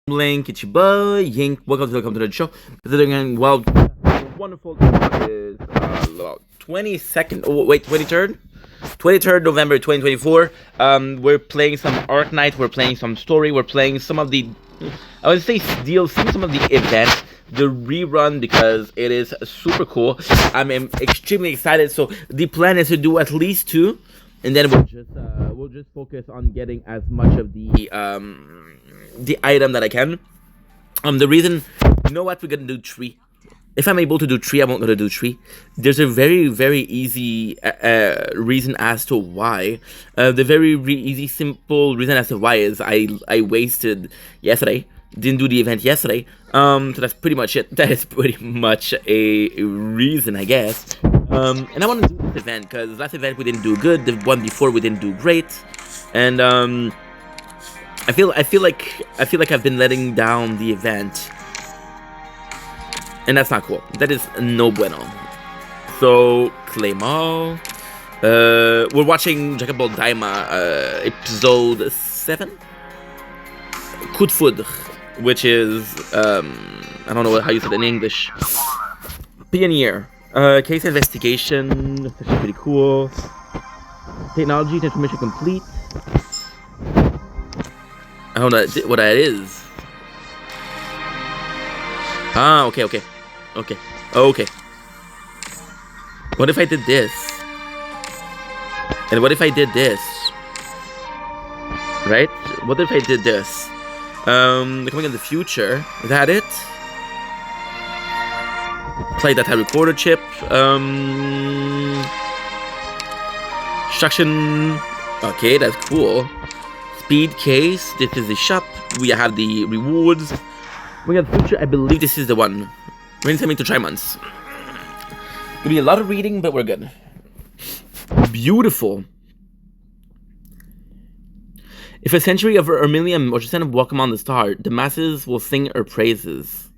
Link, it's your boy, Yink. Welcome to the show. Considering, well, wonderful. Is about 22nd. Oh, wait, 23rd? 23rd November 2024. We're playing some Arknight. We're playing some story. We're playing some of the, I would say, DLC, some of the events. The rerun, because it is super cool. I'm extremely excited. So the plan is to do at least 2, and then we'll just focus on getting as much of the item that I can. The reason, you know what, we're gonna do 3. If I'm able to do 3, I'm not gonna do 3. There's a very easy reason as to why. The very easy, simple reason as to why is I wasted yesterday. Didn't do the event yesterday. So that's pretty much it. That is pretty much a reason, I guess. And I want to do this event because last event we didn't do good. The one before we didn't do great. And I feel like I've been letting down the event, and that's not cool. That is no bueno. So claim all. We're watching Dragon Ball Daima episode 7. Coup de foudre, which is I don't know how you said it in English. Pioneer. Case investigation. That's actually pretty cool. Technology transformation complete. I don't know what that is. Ah, okay. What if I did this? And what if I did this? Right? What if I did this? Coming in the future. Is that it? Play data recorder chip. Instruction. Okay, that's cool. Speed case. This is the shop. We have the rewards. We got the future. I believe this is the one. We're going to try months. Gonna be a lot of reading, but we're good. Beautiful. If a century of Ermilium or descent of Welcome on the Star, the masses will sing her praises.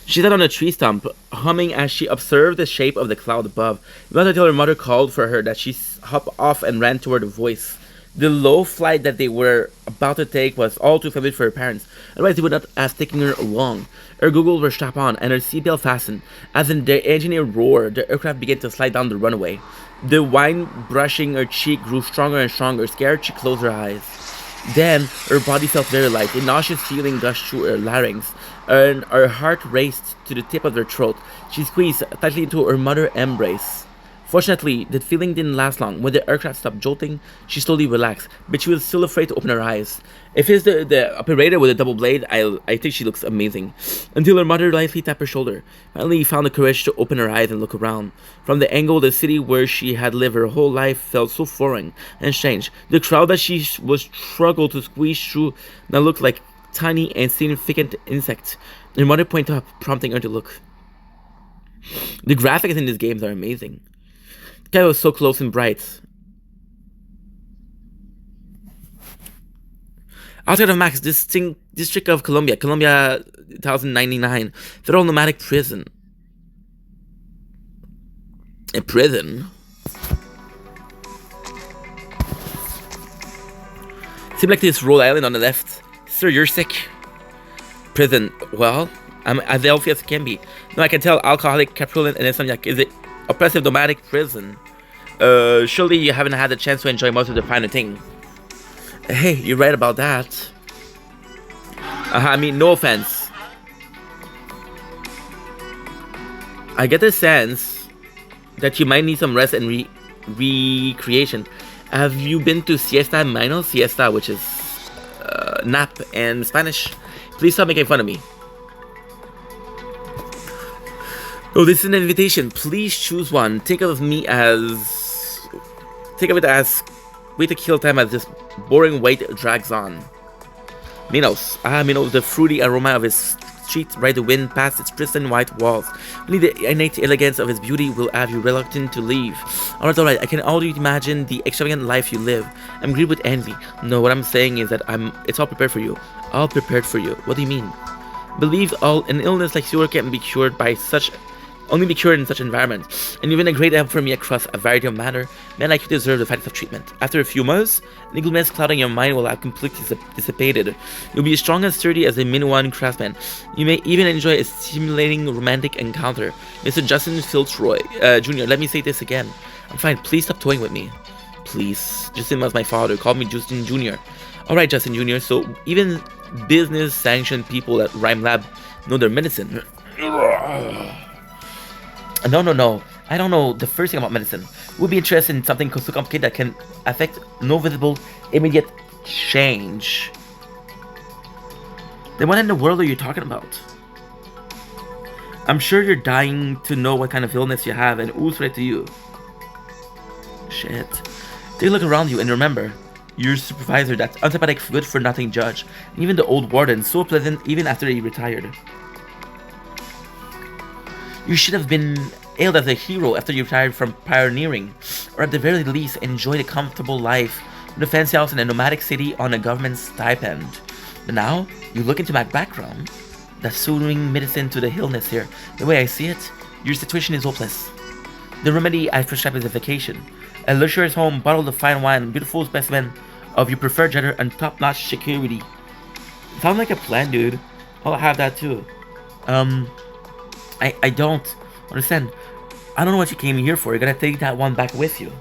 She sat on a tree stump, humming as she observed the shape of the cloud above. Not until her mother called for her that she hopped off and ran toward the voice. The low flight that they were about to take was all too familiar for her parents, otherwise they would not have taken her along. Her goggles were strapped on, and her seatbelt fastened. As the engineer roared, the aircraft began to slide down the runway. The wine brushing her cheek grew stronger and stronger. Scared, she closed her eyes. Then, her body felt very light. A nauseous feeling gushed through her larynx, and her heart raced to the tip of her throat. She squeezed tightly into her mother's embrace. Fortunately, the feeling didn't last long. When the aircraft stopped jolting, she slowly relaxed, but she was still afraid to open her eyes. If it's the operator with a double blade, I think she looks amazing. Until her mother lightly tapped her shoulder. Finally, he found the courage to open her eyes and look around. From the angle, the city where she had lived her whole life felt so foreign and strange. The crowd that she was struggled to squeeze through now looked like tiny and insignificant insects. Her mother pointed up, prompting her to look. The graphics in these games are amazing. The sky was so close and bright. Outside of Max, District of Columbia, 1099, federal nomadic prison. A prison? Seems like this Rhode Island on the left. Sir, you're sick. Prison. Well, I'm as healthy as can be. No, I can tell alcoholic, caprolent, and insomniac. Is it oppressive nomadic prison? Surely you haven't had the chance to enjoy most of the finer thing. Hey, you're right about that. I mean, no offense. I get the sense that you might need some rest and recreation. Have you been to siesta mino? Siesta, which is nap in Spanish. Please stop making fun of me. Oh, this is an invitation. Please choose one. Think of it as way to kill time as this boring wait drags on. Minos. Minos, the fruity aroma of his streets ride the wind past its pristine white walls. Only the innate elegance of his beauty will have you reluctant to leave. Alright, I can already imagine the extravagant life you live. I'm gripped with envy. No, what I'm saying is that it's all prepared for you. All prepared for you. What do you mean? Believe an illness like yours can be cured by such only be cured in such environments. And you've been a great help for me across a variety of matter. Men like you deserve the finest of treatment. After a few months, the eagerness clouding your mind will have completely dissipated. You'll be as strong and sturdy as a Minuan craftsman. You may even enjoy a stimulating romantic encounter. Mr. Justin Fitzroy, Jr., let me say this again. I'm fine, please stop toying with me. Please. Justin was my father, call me Justin Jr. Alright, Justin Jr., so even business-sanctioned people at Rhyme Lab know their medicine. No. I don't know the first thing about medicine. We'll be interested in something so complicated that can affect no visible, immediate change. Then what in the world are you talking about? I'm sure you're dying to know what kind of illness you have and who's right to you. Shit. Take a look around you and remember, your supervisor, that unsympathetic, good-for-nothing judge, and even the old warden, so pleasant even after he retired. You should have been hailed as a hero after you retired from pioneering, or at the very least enjoyed a comfortable life with a fancy house in a nomadic city on a government stipend. But now, you look into my background, that's soothing medicine to the illness here. The way I see it, your situation is hopeless. The remedy I prescribe is a vacation. A luxurious home, bottle of fine wine, beautiful specimen of your preferred gender, and top-notch security. Sounds like a plan, dude. I'll have that too. I don't understand. I don't know what you came here for. You're gonna take that one back with you.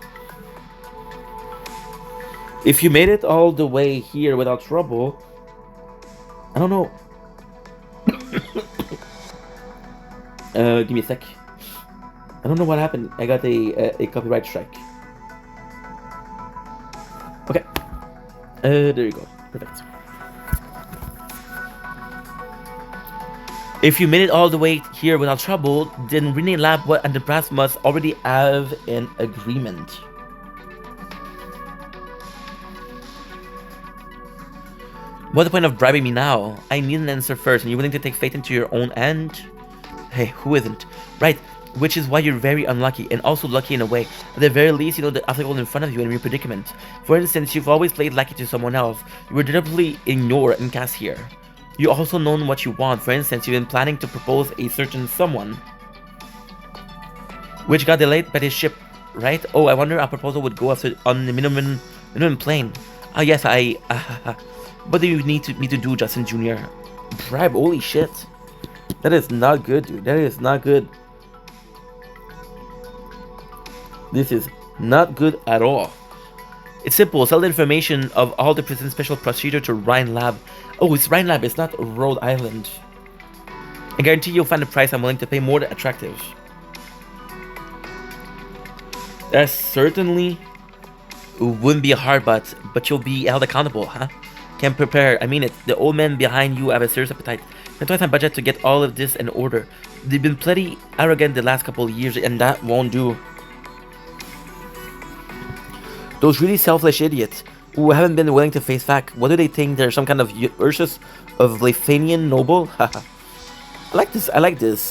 If you made it all the way here without trouble, I don't know. Give me a sec. I don't know what happened. I got a copyright strike. Okay. There you go. Perfect. If you made it all the way here without trouble, then Rene Lab and the brass must already have an agreement. What's the point of bribing me now? I need an answer first, and you're willing to take fate into your own hand? Hey, who isn't? Right, which is why you're very unlucky, and also lucky in a way. At the very least, you know the obstacle in front of you and your predicament. For instance, you've always played lucky to someone else. You were deliberately ignored and cast here. You also know what you want. For instance, you've been planning to propose a certain someone, which got delayed by his ship, right? Oh, I wonder our proposal would go after on the minimum plane. Ah, yes, what do you need me to do, Justin Jr.? Bribe? Holy shit. That is not good, dude. That is not good. This is not good at all. It's simple. Sell the information of all the prison special procedure to Rhine Lab. Oh, it's Rhine Lab. It's not Rhode Island. I guarantee you'll find a price I'm willing to pay more attractive. That certainly wouldn't be a hard but you'll be held accountable, huh? Can prepare. I mean it. The old men behind you have a serious appetite. Spend twice my budget to get all of this in order. They've been plenty arrogant the last couple of years, and that won't do. Those really selfish idiots who haven't been willing to face fact. What do they think? They're some kind of Ursus of Lefanian noble? I like this. I like this.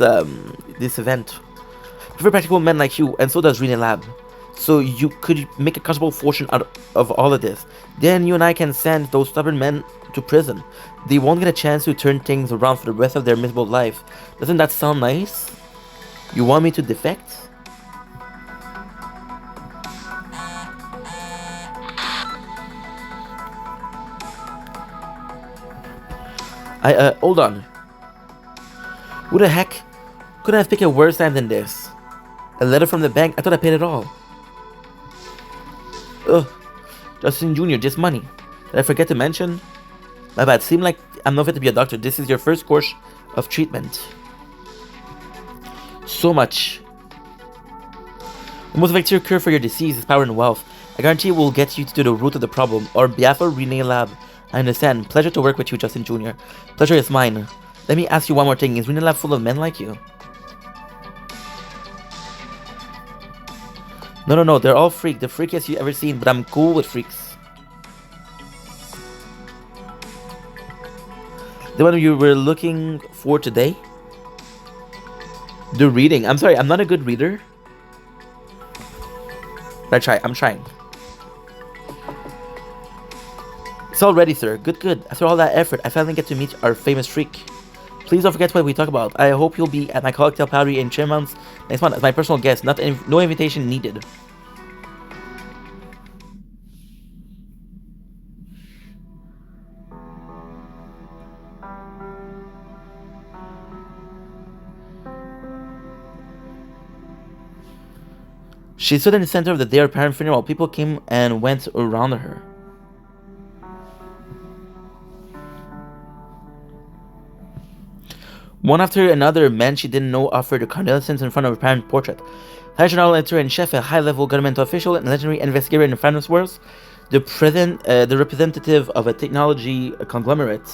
This event. I prefer practical men like you, and so does Rene Lab. So you could make a comfortable fortune out of all of this. Then you and I can send those stubborn men to prison. They won't get a chance to turn things around for the rest of their miserable life. Doesn't that sound nice? You want me to defect? Hold on. Who the heck could I have picked a worse time than this? A letter from the bank? I thought I paid it all. Ugh. Justin Jr., just money. Did I forget to mention? My bad. Seemed like I'm not fit to be a doctor. This is your first course of treatment. So much. The most effective cure for your disease is power and wealth. I guarantee it will get you to the root of the problem. Or Biafra Rene Lab. I understand. Pleasure to work with you, Justin Jr. Pleasure is mine. Let me ask you one more thing. Is Rene Lab full of men like you? No. They're all freaks. The freakiest you ever seen. But I'm cool with freaks. The one you were looking for today? The reading. I'm sorry. I'm not a good reader. But I'm trying. It's all ready, sir. Good. After all that effort, I finally get to meet our famous freak. Please don't forget what we talk about. I hope you'll be at my cocktail party in 3 months next month as my personal guest. No invitation needed. She stood in the center of the day of her parent funeral. People came and went around her. One after another, men she didn't know offered her condolences in front of her parent portrait. High General Editor-in-Chief, a high-level governmental official, and legendary investigator in the finance world, the representative of a technology conglomerate.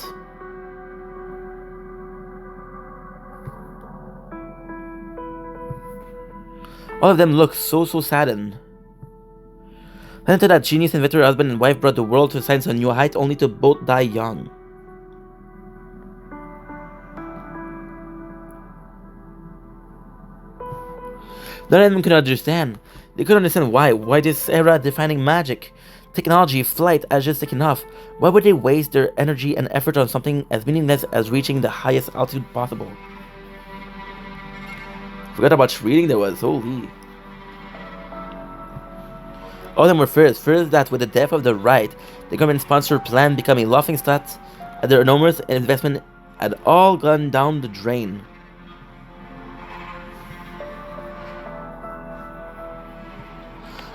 All of them looked so saddened. Until that genius inventor, husband and wife brought the world to science a new height, only to both die young. None of them could understand. They couldn't understand why. Why this era-defining magic, technology, flight as just taken off? Why would they waste their energy and effort on something as meaningless as reaching the highest altitude possible? Forgot how much reading there was. Holy. All of them were first that with the death of the right, the government-sponsored plan became a laughingstock, and their enormous investment had all gone down the drain.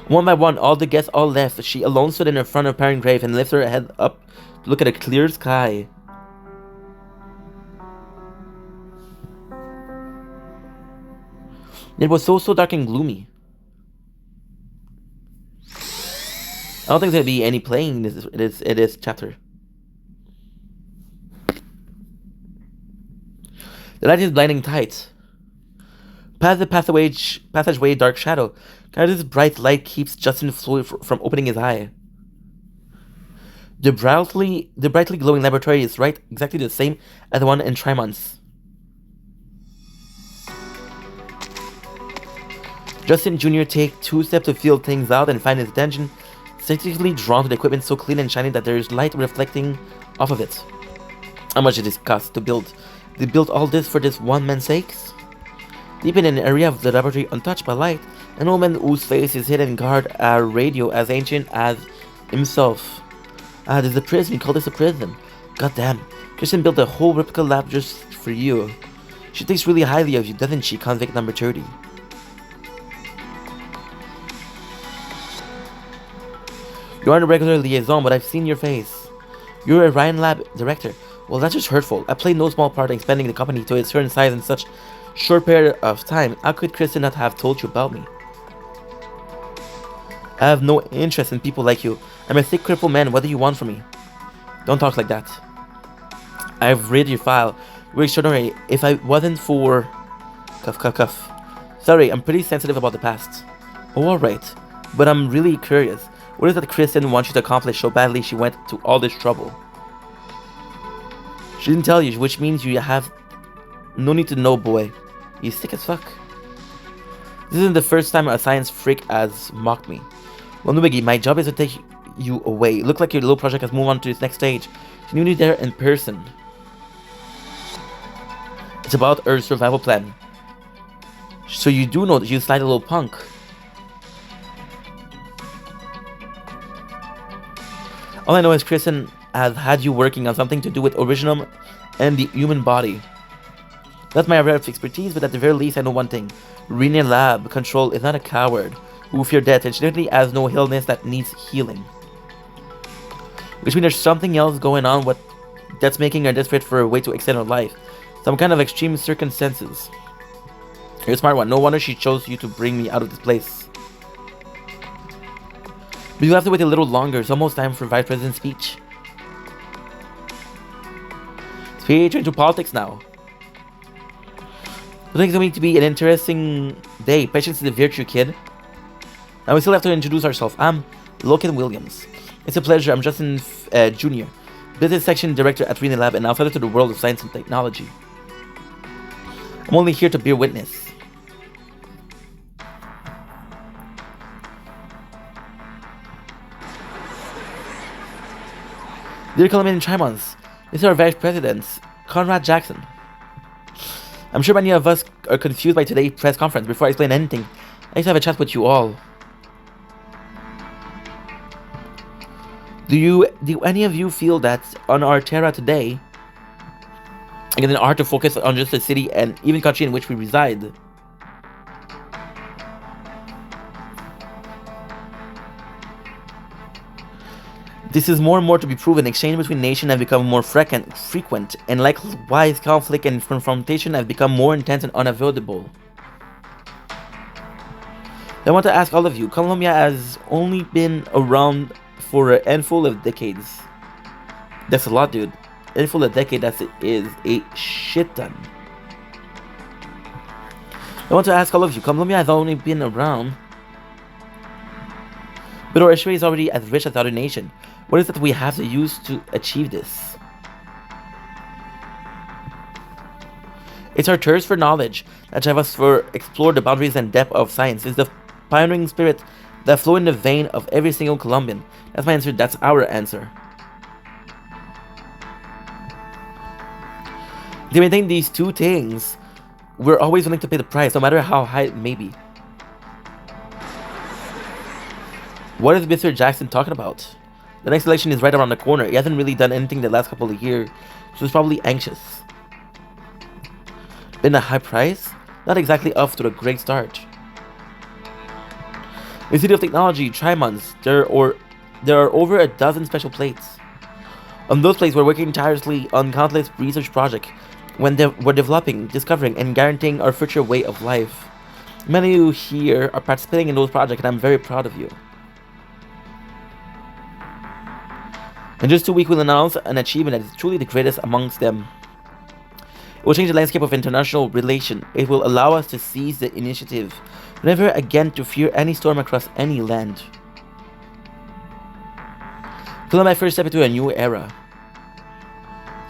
One by one, all the guests all left. She alone stood in front of her parent grave and lifted her head up to look at a clear sky. It was so dark and gloomy. I don't think there's gonna be any playing in this chapter. The light is blinding tight. Past the passageway, dark shadow. This bright light keeps Justin from opening his eye. The brightly glowing laboratory is exactly the same as the one in Trimons. Justin Jr. takes 2 steps to feel things out and find his attention statistically drawn to the equipment so clean and shiny that there is light reflecting off of it. How much did this cost to build? They built all this for this one man's sakes? Deep in an area of the laboratory untouched by light, an old man whose face is hidden guard a radio as ancient as himself. This is a prison. You call this a prison? Goddamn. Kristen built a whole replica lab just for you. She thinks really highly of you, doesn't she, convict number 30? You aren't a regular liaison, but I've seen your face. You're a Ryan Lab director. Well, that's just hurtful. I played no small part in expanding the company to its current size in such short period of time. How could Kristen not have told you about me? I have no interest in people like you. I'm a sick, crippled man. What do you want from me? Don't talk like that. I've read your file. You're extraordinary. If I wasn't for... Cuff. Sorry, I'm pretty sensitive about the past. Oh, alright. But I'm really curious. What is it that Kristen wants you to accomplish so badly she went to all this trouble? She didn't tell you, which means you have no need to know, boy. You're sick as fuck. This isn't the first time a science freak has mocked me. Well, no biggie, my job is to take you away. Look like your little project has moved on to its next stage. You need there in person. It's about Earth's survival plan. So you do know that you slide a little punk. All I know is Kristen has had you working on something to do with originum and the human body. That's my area of expertise, but at the very least I know one thing. Rene Lab Control is not a coward who fear death, and she definitely has no illness that needs healing. Which means there's something else going on that's making her desperate for a way to extend her life. Some kind of extreme circumstances. You're a smart one. No wonder she chose you to bring me out of this place. But you have to wait a little longer. It's almost time for Vice President's speech. Speech into politics now. I think it's going to be an interesting day. Patience is a virtue, kid. Now we still have to introduce ourselves. I'm Logan Williams. It's a pleasure. I'm Justin Jr., Business Section Director at Rene Lab and outsider to the world of science and technology. I'm only here to bear witness. Dear Columbine Chimons, this is our Vice President, Conrad Jackson. I'm sure many of us are confused by today's press conference. Before I explain anything, I used to have a chat with you all. Do any of you feel that on our Terra today, it's hard to focus on just the city and even country in which we reside? This is more and more to be proven. Exchange between nations have become more frequent, and likewise conflict and confrontation have become more intense and unavoidable. I want to ask all of you, Colombia has only been around for a handful of decades. That's a lot, dude. A handful of decades, is a shit ton. I want to ask all of you, Colombia has only been around, but our history is already as rich as other nations. What is it we have to use to achieve this? It's our thirst for knowledge that drives us to explore the boundaries and depth of science. It's the pioneering spirit that flows in the vein of every single Colombian. That's my answer. That's our answer. To maintain these two things, we're always willing to pay the price, no matter how high it may be. What is Mr. Jackson talking about? The next election is right around the corner. He hasn't really done anything the last couple of years, so he's probably anxious. Been a high price? Not exactly off to a great start. In the City of Technology, Trimons, there are over a dozen special plates. On those plates, we're working tirelessly on countless research projects when we're developing, discovering, and guaranteeing our future way of life. Many of you here are participating in those projects, and I'm very proud of you. In just 2 weeks, we'll announce an achievement that is truly the greatest amongst them. It will change the landscape of international relations. It will allow us to seize the initiative, never again to fear any storm across any land. Till my first step into a new era.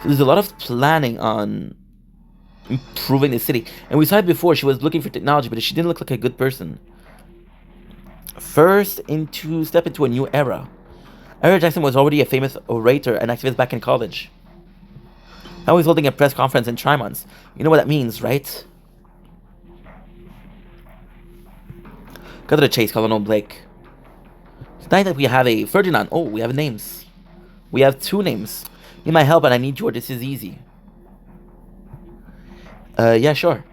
So there's a lot of planning on improving the city. And we saw it before, she was looking for technology, but she didn't look like a good person. First, step into a new era. Eric Jackson was already a famous orator and activist back in college. Now he's holding a press conference in Trimons. You know what that means, right? Go to the chase, Colonel Blake. Tonight that we have a Ferdinand. Oh, we have names. We have 2 names. Need my help and I need yours. This is easy. Yeah, sure.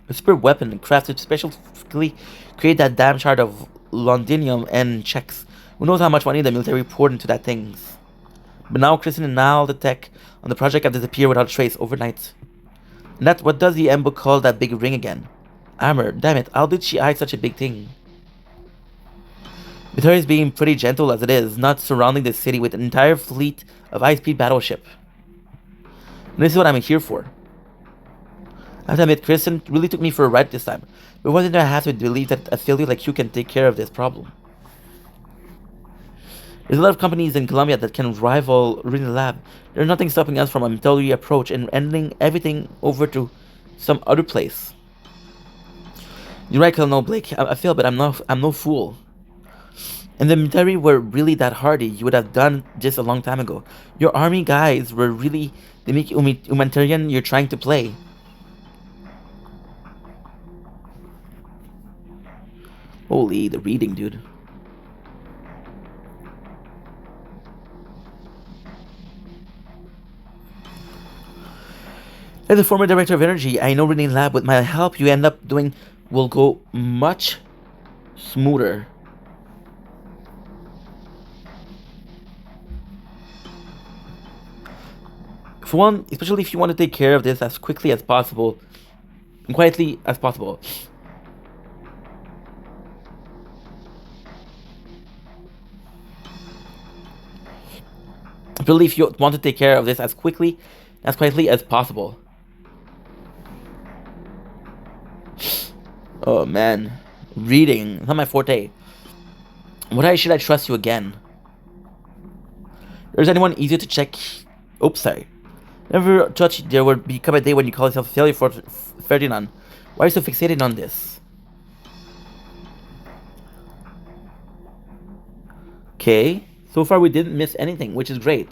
A super weapon crafted specially create that damn shard of Londinium and checks. Who knows how much money the military poured into that things. But now Kristen and all the tech on the project have disappeared without trace overnight. And that's what does the M book call that big ring again? Armor, damn it, how did she hide such a big thing? Military is being pretty gentle as it is, not surrounding the city with an entire fleet of high-speed battleship. And this is what I'm here for. I have to admit, Kristen really took me for a ride this time. But why did I have to believe that a failure like you can take care of this problem? There's a lot of companies in Colombia that can rival Reading Lab. There's nothing stopping us from a military approach and handing everything over to some other place. You're right, Colonel Blake. I feel, but I'm no fool. And the military were really that hardy, you would have done this a long time ago. Your army guys were really the humanitarian you're trying to play. Holy, the reading, dude. As a former director of energy, I know Reading Lab with my help you end up doing will go much smoother. For one, especially if you want to take care of this as quickly as possible and quietly as possible. Especially if you want to take care of this as quickly, as quietly as possible. Oh man, reading, not my forte. Why should I trust you again? Is anyone easier to check? Oops, sorry. Never thought there would become a day when you call yourself a failure for Ferdinand. Why are you so fixated on this? Okay, so far we didn't miss anything, which is great.